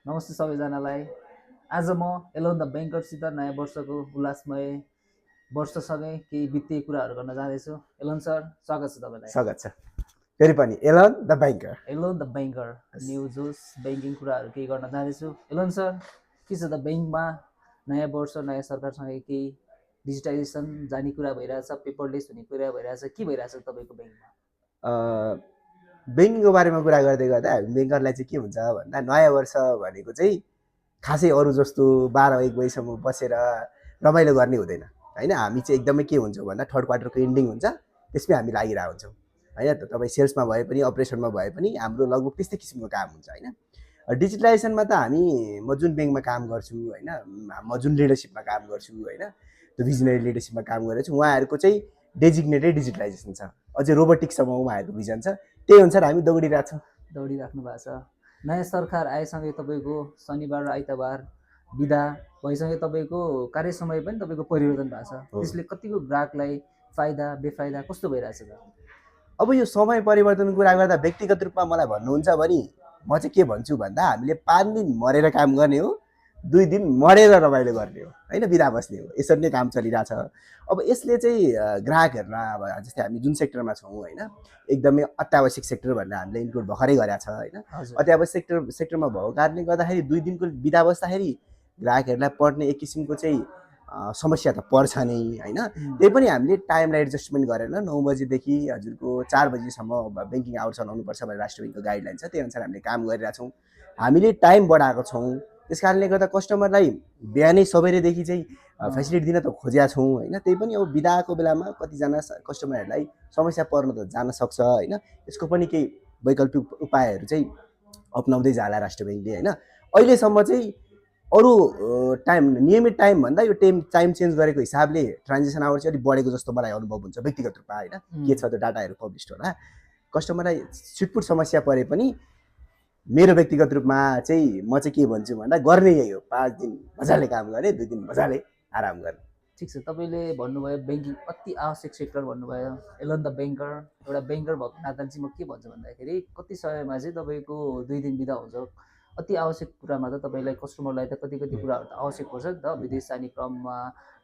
नमस्ते सबैजनालाई। आज म एलोन द बैंकरसित नयाँ वर्षको उल्लासमय वर्षसँगै केही वित्तीय कुराहरू गर्न जाँदैछु। एलोन सर, स्वागत छ तपाईँलाई। स्वागत छ। फेरि पनि Alan the banker. Elon the banker new जोस ब्याङ्किङ कुराहरू केही गर्न जाँदैछु। एलोन सर, के छ त ब्याङ्कमा नयाँ वर्ष नयाँ सरकारसँगै केही डिजिटाइजेसन जाने कुरा भइरहेछ, पेपरलेस हुने कुरा भइरहेछ, के भइरहेछ तपाईँको ब्याङ्कमा? ब्याङ्किङको बारेमा कुरा गर्दै गर्दा हामी ब्याङ्करलाई चाहिँ के हुन्छ भन्दा नयाँ वर्ष भनेको चाहिँ खासै अरू जस्तो 12-1 बजीसम्म बसेर रमाइलो गर्ने हुँदैन होइन। हामी चाहिँ एकदमै के हुन्छौँ भन्दा थर्ड क्वार्टरको इन्डिङ हुन्छ, त्यसमै हामी लागिरहेको हुन्छौँ होइन। तपाईँ सेल्समा भए पनि अपरेसनमा भए पनि हाम्रो लगभग त्यस्तै किसिमको काम हुन्छ होइन। डिजिटलाइजेसनमा त म जुन ब्याङ्कमा काम गर्छु होइन, म जुन लिडरसिपमा काम गर्छु होइन, त्यो भिजनरी लिडरसिपमा काम गरेको छु, उहाँहरूको चाहिँ डेजिग्नेटेड डिजिटलाइजेसन छ, अझै रोबोटिक्ससम्म उहाँहरूको भिजन छ। त्यही अनुसार हामी दौडिराख्नु भएको छ। नयाँ सरकार आएसँगै तपाईँको शनिबार र आइतबार बिदा भइसँगै तपाईँको कार्य समय पनि तपाईँको परिवर्तन भएको छ। त्यसले कतिको ग्राहकलाई फाइदा बेफाइदा कस्तो भइरहेछ त? अब यो समय परिवर्तनको कुरा गर्दा व्यक्तिगत रूपमा मलाई भन्नुहुन्छ भने म चाहिँ के भन्छु भन्दा हामीले 5 दिन मरेर काम गर्ने हो, 2 दिन मरेर रमाइलो गर्ने हो होइन, बिदा बस्ने हो। यसरी नै काम चलिरहेछ। अब यसले चाहिँ ग्राहकहरूलाई अब जस्तै हामी जुन सेक्टरमा छौँ होइन, एकदमै अत्यावश्यक सेक्टर भनेर हामीले इन्क्लुड भर्खरै गरेको छ होइन। अत्यावश्यक सेक्टरमा भएको कारणले गर्दाखेरि 2 दिनको बिदा बस्दाखेरि ग्राहकहरूलाई पर्ने एक किसिमको चाहिँ समस्या त पर्छ नै होइन। त्यही पनि हामीले टाइमलाई एडजस्टमेन्ट गरेर 9 बजीदेखि हजुरको 4 बजीसम्म ब्याङ्किङ आवर चलाउनुपर्छ भनेर राष्ट्र ब्याङ्कको गाइडलाइन छ, त्यही अनुसार हामीले काम गरिरहेछौँ। हामीले टाइम बढाएको छौँ, त्यस कारणले गर्दा कस्टमरलाई बिहानै सबेरैदेखि चाहिँ फेसिलिटी दिन त खोजेका छौँ होइन। त्यही पनि अब बिदाको बेलामा कतिजना कस्टमरहरूलाई समस्या पर्न त जान सक्छ होइन। यसको पनि केही वैकल्पिक उपायहरू चाहिँ अप्नाउँदै जाला राष्ट्र ब्याङ्कले होइन। अहिलेसम्म चाहिँ अरू टाइम नियमित टाइम भन्दा यो टाइम चेन्ज गरेको हिसाबले ट्रान्जेक्सन आवर चाहिँ अलिक बढेको जस्तो मलाई अनुभव हुन्छ व्यक्तिगत रूपमा होइन। के छ त्यो डाटाहरू पब्लिस्ड होला। कस्टमरलाई छिटपुट समस्या परे पनि मेरो व्यक्तिगत रूपमा चाहिँ म चाहिँ के भन्छु भन्दा गर्ने यही हो, 5 दिन मजाले काम गर्ने, 2 दिन मजाले आराम गर्ने। ठिक छ, तपाईँले भन्नुभयो ब्याङ्किङ अति आवश्यक सेक्टर भन्नुभयो। एलोन द ब्याङ्कर, एउटा ब्याङ्कर भएको नाताले चाहिँ म के भन्छु भन्दाखेरि कति समयमा चाहिँ तपाईँको 2 दिन बिदा हुन्छ। अति आवश्यक कुरामा त तपाईँलाई कस्टमरलाई त कति कुराहरू त आवश्यक पर्छ नि त। विदेश जाने क्रममा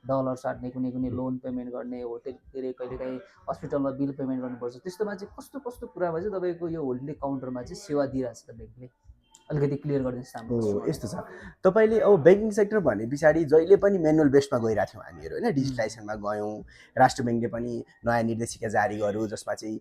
डलर साट्ने, कुनै लोन पेमेन्ट गर्ने, होटेल के अरे कहिलेकाहीँ हस्पिटलमा बिल पेमेन्ट गर्नुपर्छ। त्यस्तोमा चाहिँ कस्तो कस्तो कुरामा चाहिँ तपाईँको यो होल्डिङ काउन्टरमा चाहिँ सेवा दिइरहेछ त ब्याङ्कले? अलिकति क्लियर गरिदिनुहोस् हाम्रो। यस्तो छ, तपाईँले अब ब्याङ्किङ सेक्टर भने पछाडि जहिले पनि म्यानुअल बेसमा गइरहेको थियौँ हामीहरू होइन। डिजिटलाइजेसनमा गयौँ, राष्ट्र ब्याङ्कले पनि नयाँ निर्देशिका जारी गर्यो जसमा चाहिँ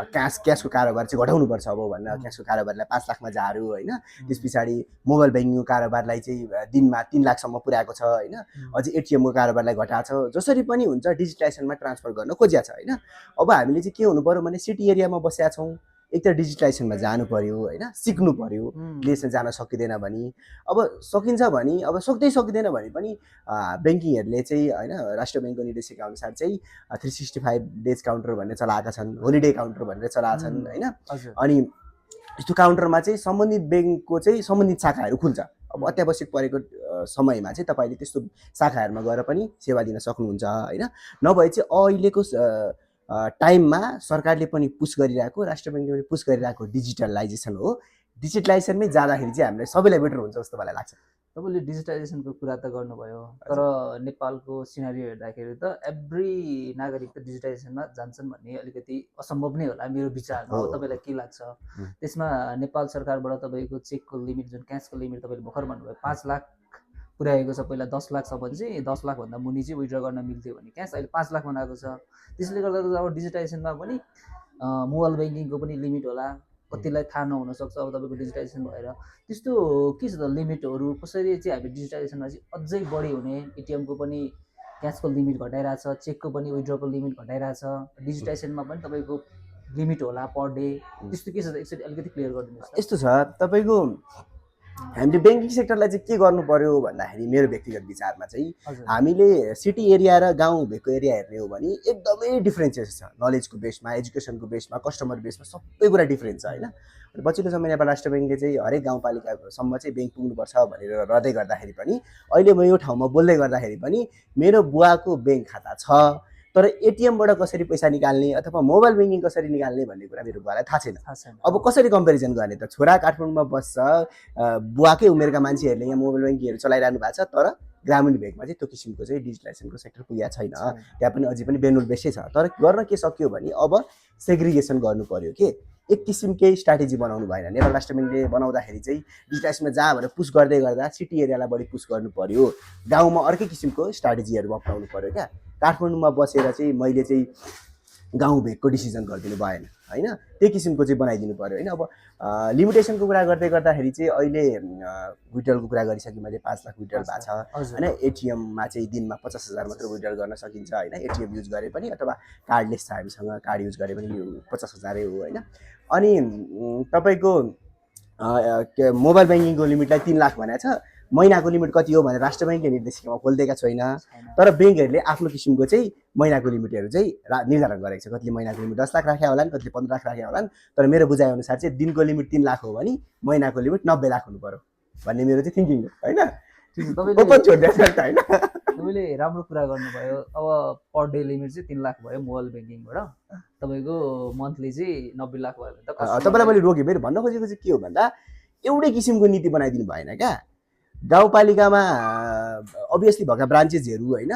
क्यासको कारोबार चाहिँ घटाउनुपर्छ अब भनेर क्यासको कारोबारलाई 5 लाखमा झार्यो होइन। त्यस पछाडि मोबाइल ब्याङ्किङको कारोबारलाई चाहिँ दिनमा 3 लाखसम्म पुर्याएको छ होइन। अझै एटिएमको कारोबारलाई घटाएको छ। जसरी पनि हुन्छ डिजिटलाइजेसनमा ट्रान्सफर गर्न खोजिएको छ होइन। अब हामीले चाहिँ के हुनु पऱ्यो भने सिटी एरियामा बसेका छौँ, एक त डिजिटलाइजेसनमा जानु पऱ्यो होइन, सिक्नु पऱ्यो। देशमा जान सकिँदैन भने अब सकिन्छ भने अब सकिँदैन भने पनि ब्याङ्किङहरूले चाहिँ होइन राष्ट्र ब्याङ्कको निर्देशिका अनुसार चाहिँ 365 डेज काउन्टर भनेर चलाएका छन्, होलिडे काउन्टर भनेर चलाएका छन् होइन। अनि यस्तो काउन्टरमा चाहिँ सम्बन्धित ब्याङ्कको चाहिँ सम्बन्धित शाखाहरू खुल्छ। अब अत्यावश्यक परेको समयमा चाहिँ तपाईँले त्यस्तो शाखाहरूमा गएर पनि सेवा दिन सक्नुहुन्छ होइन। नभए चाहिँ अहिलेको टाइममा सरकारले पनि पुस गरिरहेको, राष्ट्र ब्याङ्कले पनि पुस गरिरहेको डिजिटलाइजेसन हो। डिजिटलाइजेसनमै जाँदाखेरि चाहिँ हामीलाई सबैलाई बेटर हुन्छ जस्तो मलाई लाग्छ। तपाईँले डिजिटाइजेसनको कुरा त गर्नुभयो, तर नेपालको सिनारियो हेर्दाखेरि त एभ्री नागरिक त डिजिटाइजेसनमा जान्छन् भन्ने अलिकति असम्भव नै होला मेरो विचारमा। अब तपाईँलाई के लाग्छ? त्यसमा नेपाल सरकारबाट तपाईँको चेकको लिमिट, जुन क्यासको लिमिट तपाईँले भर्खर भन्नुभयो 5 लाख पुर्याएको छ। पहिला 10 लाखसम्म चाहिँ 10 लाखभन्दा मुनि चाहिँ विथड्र गर्न मिल्थ्यो भने क्यास अहिले 5 लाख बनाएको छ। त्यसले गर्दा अब डिजिटाइजेसनमा पनि मोबाइल ब्याङ्किङको पनि लिमिट होला, कतिलाई थाहा नहुन सक्छ अब तपाईँको डिजिटाइजेसन भएर। त्यस्तो के छ त लिमिटहरू? कसरी चाहिँ हामी डिजिटाइजेसनमा चाहिँ अझै बढी हुने? एटिएमको पनि क्यासको लिमिट घटाइरहेछ, चेकको पनि विथड्रको लिमिट घटाइरहेछ, डिजिटाइजेसनमा पनि तपाईँको लिमिट होला पर डे, त्यस्तो के छ त एकचोटि अलिकति क्लियर गरिदिनुहोस्। यस्तो छ, तपाईँको हामीले ब्याङ्किङ सेक्टरलाई चाहिँ के गर्नु पर्यो भन्दाखेरि मेरो व्यक्तिगत विचारमा चाहिँ हामीले सिटी एरिया र गाउँ भेकको एरिया हेर्ने हो भने एकदमै डिफ्रेन्सेस छ। नलेजको बेसमा, एजुकेसनको बेसमा, कस्टमर बेसमा सबै कुरा डिफ्रेन्स छ होइन। पछिल्लो समय नेपाल राष्ट्र ब्याङ्कले चाहिँ हरेक गाउँपालिकासम्म चाहिँ ब्याङ्क पुग्नुपर्छ भनेर रहँदै गर्दाखेरि पनि अहिले म यो ठाउँमा बोल्दै गर्दाखेरि पनि मेरो बुवाको ब्याङ्क खाता छ, तर एटिएमबाट कसरी पैसा निकाल्ने अथवा मोबाइल ब्याङ्किङ कसरी निकाल्ने भन्ने कुरा मेरो बुवालाई थाहा छैन। थाहा छैन। अब कसरी कम्पेरिजन गर्ने त? छोरा काठमाडौँमा बस्छ, बुवाकै उमेरका मान्छेहरूले यहाँ मोबाइल ब्याङ्किङहरू चलाइरहनु भएको छ, तर ग्रामीण भेगमा चाहिँ त्यो किसिमको चाहिँ डिजिटलाइजेसनको सेक्टर पुगेको छैन। त्यहाँ पनि अझै पनि बेनुल बेसै छ। तर गर्न के सक्यो भने अब सेग्रिगेसन गर्नु पर्यो के, एक किसिमकै स्ट्राटेजी बनाउनु भएन। नेपाल राष्ट्र ब्याङ्कले बनाउँदाखेरि चाहिँ डिजिटलाइजेसनमा जहाँ भनेर पुस गर्दै गर्दा सिटी एरियालाई बढी पुस गर्नु पर्यो, गाउँमा अर्कै किसिमको स्ट्राटेजीहरू अप्नाउनु पर्यो क्या। काठमाडौँमा बसेर चाहिँ मैले चाहिँ गाउँ भेगको डिसिजन गरिदिनु भएन होइन, त्यही किसिमको चाहिँ बनाइदिनु पर्यो होइन। अब लिमिटेसनको कुरा गर्दै गर्दाखेरि चाहिँ अहिले विड्रलको कुरा गरिसकेँ मैले, 5 लाख विड्रल भएको छ होइन। एटिएममा चाहिँ दिनमा 50,000 मात्र विड्रल गर्न सकिन्छ होइन, एटिएम युज गरे पनि अथवा कार्डलेस छ हामीसँग, कार्ड युज गरे पनि 50,000 हो होइन। अनि तपाईँको मोबाइल ब्याङ्किङको लिमिटलाई 3 लाख भनेको छ, महिनाको लिमिट कति हो भनेर राष्ट्र ब्याङ्कले निर्देशिकामा खोलिदिएका छैन। तर ब्याङ्कहरूले आफ्नो किसिमको चाहिँ महिनाको लिमिटहरू चाहिँ निर्धारण गरेको छ। कतिले महिनाको लिमिट 10 लाख राख्या होलान्, कतिले 15 लाख राख्या होलान्। तर मेरो बुझाइअनुसार चाहिँ दिनको लिमिट 3 लाख हो भने महिनाको लिमिट 90 लाख हुनु पर्यो भन्ने मेरो चाहिँ थिङ्किङ हो होइन। ओपन छोडिदिएको छ होइन। तपाईँले राम्रो कुरा गर्नुभयो। अब पर डे लिमिट चाहिँ 3 लाख भयो मोबाइल ब्याङ्किङबाट, तपाईँको मन्थली चाहिँ 90 लाख भयो भने त तपाईँलाई मैले रोकेँ। मेरो भन्न खोजेको चाहिँ के हो भन्दा एउटै किसिमको नीति बनाइदिनु भएन क्या। गाउँपालिकामा अभियसली भएका ब्रान्चेसहरू होइन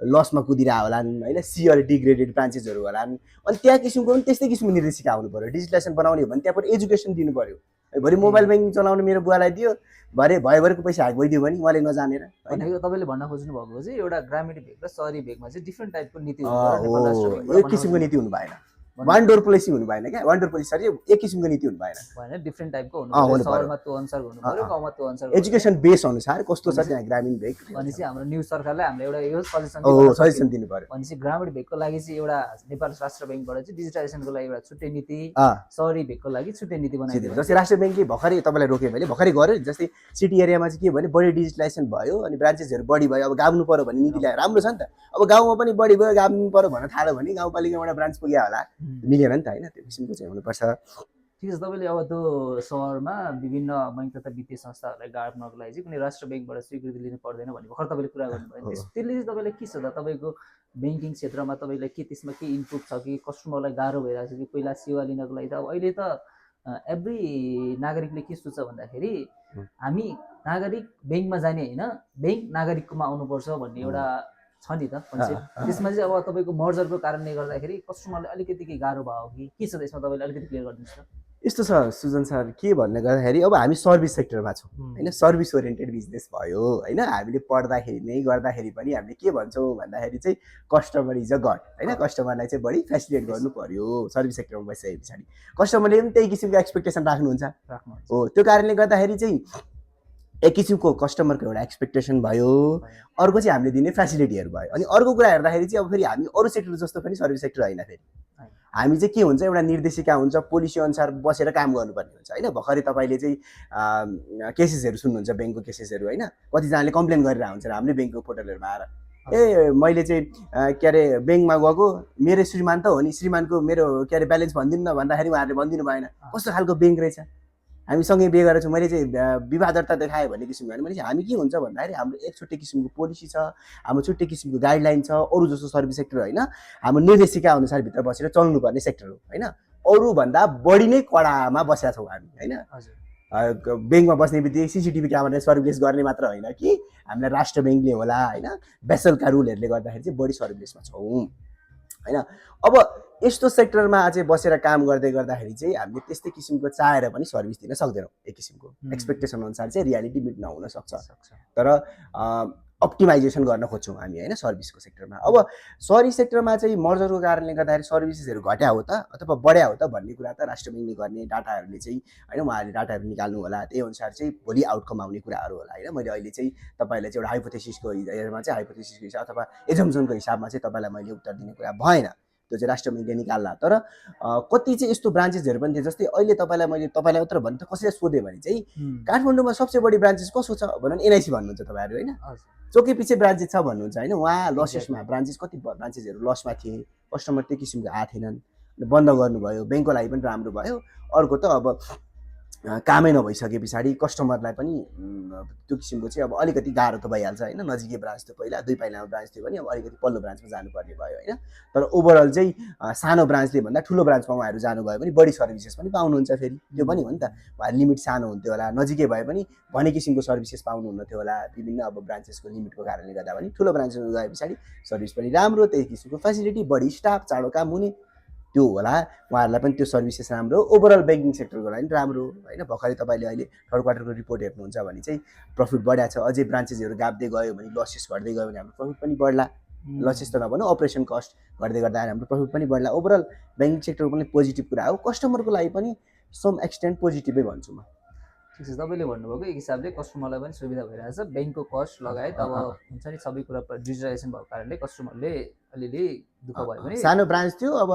लसमा कुदिरहेको होलान् होइन, सियर डिग्रेडेड ब्रान्चेसहरू होलान्। अनि त्यहाँ किसिमको पनि त्यस्तै किसिमको निर्देशिका आउनु पऱ्यो। डिजिटलाइजेसन बनाउने हो भने त्यहाँ पनि एजुकेसन दिनु पऱ्यो। भरि मोबाइल ब्याङ्किङ चलाउनु मेरो बुवालाई दियो, भरेको पैसा ह्याक भइदियो भने उहाँले नजानेर होइन। तपाईँले भन्न खोज्नु भएको चाहिँ एउटा ग्रामीण भेग र सहरी भेगमा चाहिँ डिफ्रेन्ट टाइपको नीति एक किसिमको नीति हुनु भएन, वान डोर पोलिसी हुनु भएन क्या। वान डोर पोलिसी सरी एक किसिमको नीति हुनु भएन, डिफ्रेन्ट टाइपको हुनु। सहरमा त्यो अनुसार हुनु पर्यो, गाउँमा त्यो अनुसार। एजुकेसन बेस अनुसार कस्तो छ त्यहाँ ग्रामीण भेग भनेपछि हाम्रो न्युज सरकारले हामीले एउटा यो सजेसन दिनु पर्यो। भनेपछि ग्रामीण भेगको लागि चाहिँ एउटा नेपाल राष्ट्र ब्याङ्कबाट चाहिँ डिजिटाइजेसनको लागि एउटा छुट्टै नीति, सहरी भेगको लागि छुट्टै नीति बनाइदियो। जस्तै राष्ट्र ब्याङ्कले भर्खरै तपाईँलाई रोक्यो मैले भर्खरै गर्यो। जस्तै सिटी एरियामा चाहिँ के भने बढी डिजिटलाइजेसन भयो अनि ब्रान्चेसहरू बढी भयो, अब गाब्नु पर्यो भन्ने नीति ल्यायो, राम्रो छ नि त। अब गाउँमा पनि बढी भयो गाब्नु पर्यो भन्न थाल्यो भने गाउँपालिकामा एउटा ब्रान्च पुग्यो होला, मिलेन नि त होइन। त्यो किसिमको चाहिँ हुनुपर्छ। ठिक छ। तपाईँले अब त्यो सहरमा विभिन्न बैङ्क तथा वित्तीय संस्थाहरूलाई गाड्नको लागि चाहिँ कुनै राष्ट्र ब्याङ्कबाट स्वीकृति लिनु पर्दैन भन्ने भर्खर तपाईँले कुरा गर्नुभयो। त्यसले चाहिँ तपाईँलाई के छ त, तपाईँको ब्याङ्किङ क्षेत्रमा तपाईँलाई के त्यसमा के इनपुट छ कि कस्टमरलाई गाह्रो भइरहेको छ कि? पहिला सेवा लिनको लागि त अब अहिले त एभ्री नागरिकले के सोच्छ भन्दाखेरि हामी नागरिक ब्याङ्कमा जाने होइन, ब्याङ्क नागरिककोमा आउनुपर्छ भन्ने एउटा छ नि त कन्सेप्ट। त्यसमा चाहिँ अब तपाईँको मर्जरको कारणले गर्दाखेरि कस्टमरलाई अलिकति के गाह्रो भयो कि के छ त्यसमा, तपाईँले अलिकति क्लियर गरिदिनुहोस् न। यस्तो छ सुजन सर, के भन्ने गर्दाखेरि अब हामी सर्भिस सेक्टरमा छौँ होइन, सर्भिस ओरिएन्टेड बिजनेस भयो होइन। हामीले पढ्दाखेरि नै गर्दाखेरि पनि हामीले के भन्छौँ भन्दाखेरि चाहिँ कस्टमर इज अ गड होइन। कस्टमरलाई चाहिँ बढी फेसिलिटेट गर्नु पर्यो। सर्भिस सेक्टरमा बसिसके पछाडि कस्टमरले पनि त्यही किसिमको एक्सपेक्टेसन राख्नुहुन्छ हो। त्यो कारणले गर्दाखेरि चाहिँ एक किसिमको कस्टमरको एउटा एक्सपेक्टेसन भयो, अर्को चाहिँ हामीले दिने फेसिलिटीहरू भयो। अनि अर्को कुरा हेर्दाखेरि चाहिँ अब फेरि हामी अरू सेक्टर जस्तो पनि सर्भिस सेक्टर होइन। फेरि हामी चाहिँ के हुन्छ, एउटा निर्देशिका हुन्छ, पोलिसी अनुसार बसेर काम गर्नुपर्ने हुन्छ होइन। भर्खरै तपाईँले चाहिँ केसेसहरू सुन्नुहुन्छ, ब्याङ्कको केसेसहरू होइन। कतिजनाले कम्प्लेन गरिरहेको हुन्छ हामीले ब्याङ्कको पोर्टलहरूमा आएर, ए मैले चाहिँ के अरे ब्याङ्कमा गएको, मेरो श्रीमान त हो नि, श्रीमानको मेरो के अरे ब्यालेन्स भनिदिनु न भन्दाखेरि उहाँहरूले भनिदिनु भएन। कस्तो खालको ब्याङ्क रहेछ, हामीसँगै बिहे गरेर छु, मैले चाहिँ विवाह दर्ता देखाएँ भन्ने किसिमको होइन। भने हामी के हुन्छ भन्दाखेरि हाम्रो एक छुट्टै किसिमको पोलिसी छ, हाम्रो छुट्टै किसिमको गाइडलाइन छ। अरू जस्तो सर्भिस सेक्टर होइन, हाम्रो निर्देशिका अनुसार भित्र बसेर चल्नुपर्ने सेक्टर हो होइन। अरूभन्दा बढी नै कडामा बसेका छौँ हामी होइन। ब्याङ्कमा बस्ने बित्तिकै सिसिटिभी क्यामेराले सर्भिलेन्स गर्ने मात्र होइन कि हामीलाई राष्ट्र ब्याङ्कले होला होइन, बेसलका रुलहरूले गर्दाखेरि चाहिँ बढी सर्भिलेन्समा छौँ होइन। अब यस्तो सेक्टरमा चाहिँ बसेर काम गर्दै गर्दाखेरि चाहिँ हामीले त्यस्तै किसिमको चाहेर पनि सर्भिस दिन सक्दैनौँ। एक किसिमको एक्सपेक्टेसन अनुसार चाहिँ रियालिटी मिट नहुन सक्छ, तर अप्टिमाइजेसन गर्न खोज्छौँ हामी होइन सर्भिसको सेक्टरमा। अब सहरी सेक्टरमा चाहिँ मर्जरको कारणले गर्दाखेरि सर्भिसेसहरू घट्या हो त अथवा बढ्या हो त भन्ने कुरा त राष्ट्र ब्याङ्कले गर्ने डाटाहरूले चाहिँ होइन, उहाँहरूले डाटाहरू निकाल्नु होला, त्यही अनुसार चाहिँ भोलि आउटकम आउने कुराहरू होला होइन। मैले अहिले चाहिँ तपाईँलाई चाहिँ एउटा हाइपोथेसिसको हिसाबमा चाहिँ हाइपोथेसिसको हिसाब अथवा एजम्सनको हिसाबमा चाहिँ तपाईँलाई मैले उत्तर दिने कुरा भएन, त्यो चाहिँ राष्ट्र ब्याङ्कले निकाल्ला। तर कति चाहिँ यस्तो ब्रान्चेसहरू पनि थियो, जस्तै अहिले तपाईँलाई उत्तर भन्नु त कसैले सोध्यो भने चाहिँ काठमाडौँमा सबसे बढी ब्रान्चेस कसो छ भन्नु एनआइसी भन्नुहुन्छ तपाईँहरू होइन। चोकै पछि ब्रान्चेस छ भन्नुहुन्छ होइन। उहाँ लसेसमा ब्रान्चेस कति ब्रान्चेसहरू लसमा थिए, कस्टमर त्यो किसिमको आएको थिएनन्, बन्द गर्नुभयो, ब्याङ्कको लागि पनि राम्रो भयो। अर्को त अब कामै नभइसके पछाडि कस्टमरलाई पनि त्यो किसिमको चाहिँ अब अलिकति गाह्रो त भइहाल्छ होइन। नजिकै ब्रान्च थियो पहिला, 2 पाइलामा ब्रान्च थियो भने अब अलिकति पल्लो ब्रान्चमा जानुपर्ने भयो होइन। तर ओभरअल चाहिँ सानो ब्रान्चले भन्दा ठुलो ब्रान्चमा उहाँहरू जानुभयो भने बढी सर्भिसेस पनि पाउनुहुन्छ फेरि, त्यो पनि हो नि त। उहाँहरू लिमिट सानो हुन्थ्यो होला, नजिकै भए पनि भन्ने किसिमको सर्भिसेस पाउनुहुन्न थियो होला, विभिन्न अब ब्रान्चेसको लिमिटको कारणले गर्दा पनि। ठुलो ब्रान्चमा गए पछाडि सर्भिस पनि राम्रो, त्यही किसिमको फेसिलिटी, बढी स्टाफ, चाँडो काम हुने, त्यो होला। उहाँहरूलाई पनि त्यो सर्भिसेस राम्रो, ओभरअल ब्याङ्किङ सेक्टरको लागि राम्रो होइन। भर्खरै तपाईँले अहिले थर्ड क्वार्टरको रिपोर्ट हेर्नुहुन्छ भने चाहिँ प्रफिट बढाएको छ। अझै ब्रान्चेसहरू गाप्दै गयो भने, लसेस घट्दै गयो भने हाम्रो प्रफिट पनि बढ्ला। लसेस त नभनौँ, अपरेसन कस्ट घट्दै गर्दा हाम्रो प्रफिट पनि बढ्ला। ओभरअल ब्याङ्किङ सेक्टरको पनि पोजिटिभ कुरा हो, कस्टमरको लागि पनि सम एक्सटेन्ट पोजिटिभै भन्छु म। ठिक छ, तपाईँले भन्नुभएको एक हिसाबले कस्टमरलाई पनि सुविधा भइरहेछ, ब्याङ्कको कस्ट लगायत अब हुन्छ नि सबै कुरा डिजिटलाइजेसन भएको कारणले कस्टमरले अलिअलि दुःख भयो भने सानो ब्रान्च थियो, अब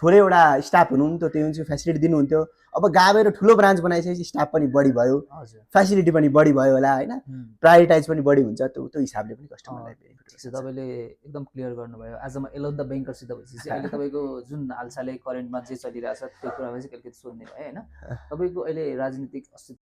थोरैवटा स्टाफ हुनुहुन्थ्यो, त्यो हुन्छ फेसिलिटी दिनुहुन्थ्यो। अब गाबेर ठुलो ब्रान्च बनाइसकेपछि स्टाफ पनि बढी भयो, हजुर फेसिलिटी पनि बढी भयो होला होइन, प्रायोरिटाइज पनि बढी हुन्छ, त्यो हिसाबले पनि कस्टमरलाई ठिक छ, तपाईँले एकदम क्लियर गर्नुभयो। आज म एलोन द ब्याङ्करसित भएपछि अहिले तपाईँको जुन हालसालै करेन्टमा जे चलिरहेछ त्यो कुरामा चाहिँ अलिकति सोध्ने भयो होइन। तपाईँको अहिले राजनीतिक अस्तित्व